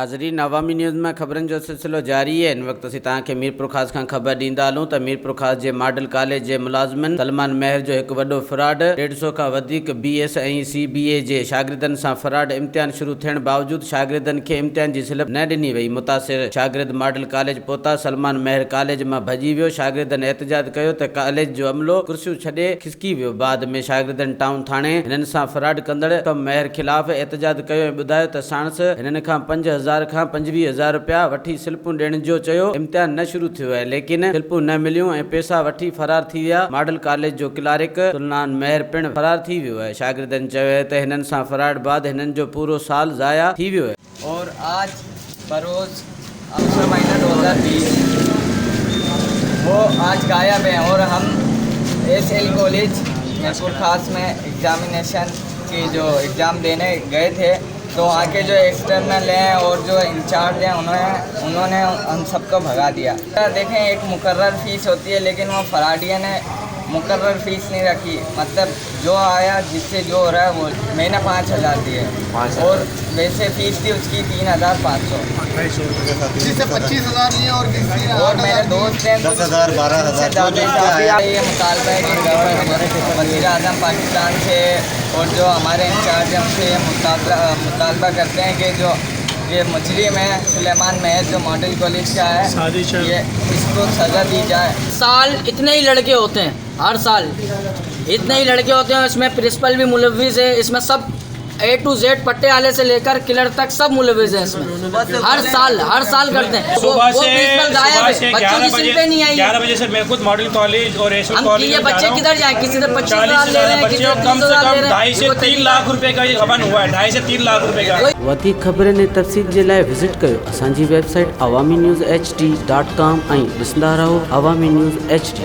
नाज़रीन, अवामी न्यूज़ में ख़बरनि जो सिलसिलो जारी है। इन वक्त असीं तव्हांखे मीरपुर ख़ास खां ख़बर ॾींदा हलूं त मीरपुर ख़ास जे मॉडल कॉलेज जे मुलाज़िमनि सलमान महर जो हिकु वॾो फ्रॉड, 150 खां वधीक BS ऐं CBA जे शागिर्दनि सां फ्रॉड। इम्तिहान शुरू थियण बावजूदि शागिर्दनि खे इम्तिहान जी स्लिप न ॾिनी वई। मुतासिर शागिर्द मॉडल कॉलेज पहुता, सलमान महर कॉलेज मां भॼी वियो। शागिर्दनि एहतजाज कयो त कॉलेज जो अमलो कुर्सियूं छॾे खिसकी वियो। बाद में शागिर्दनि टाउन थाणे हिननि सां फ्रॉड कंदड़ महर ख़िलाफ़ एहतजाज कयो ऐं ॿुधायो त साणस हिननि खां 5,000 खां 25,000 रुपया वठी स्लिपूं ॾियण जो चयो। इम्तिहान न शुरू थियो आहे, लेकिन स्लिपूं न मिलियूं ऐं पैसा वठी फरार थी विया। मॉडल कॉलेज जो क्लार्क सलमान महर पिण फरार थी वियो आहे। शागिर्दनि चयो आहे त हिननि सां फ्रॉड बाद हिननि जो पूरो साल ज़ाया थी वियो है। और आज बरोज़ अवसर महीना 2020 वो आज गायब है और हम SL कॉलेज मीरपुर खास में एग्जामिनेशन की जो एग्ज़ाम देने गए थे, तो वहाँ के जो एक्सटर्नल हैं और जो इंचार्ज हैं उन्होंने हम सबको भगा दिया। देखें, एक मुकर्रर फ़ीस होती है, लेकिन वो फराडिया ने मुकर्रर फ़ीस नहीं रखी। मतलब जो आया जिससे जो हो रहा है वो मैंने 5,000 दिए और वैसे फ़ीस थी उसकी 3,500। जिससे 25,000 लिए और मेरे दोस्त हैं 10,000 12,000 ये मुतालबा है कि गवर्नमेंट वज़ीर आज़म पाकिस्तान से और जो हमारे इंचार्ज हैं उनसे ये मुतालबा करते हैं कि जो ये मुजरिम है सलमान महर जो मॉडल कॉलेज का है, ये इसको सज़ा दी जाए। साल इतने ही लड़के होते हैं, हर साल इतने ही लड़के होते हैं। इसमें प्रिंसिपल भी मुलविस है, इसमें सब A to Z पट्टे वाले से लेकर किलर तक सब मुलविस है इसमें। हर साल करते हैं। सुबह से 11 बजे से मैं खुद मॉडल कॉलेज और एसएल कॉलेज ये बच्चे किधर जाए, किसी से 25,000 ले रहे हैं, किसी से कम से 30,000 ले कम रहे 2.5 से 3 लाख रुपए का ये गबन हुआ है। 2.5 से 3 लाख रुपए का। वधीक ख़बरनि ऐं तफ़सील जे लाइ विज़िट कयो असांजी वेबसाइट awami news hd.com ऐं ॾिसंदा रहो अवामी न्यूज़ HD।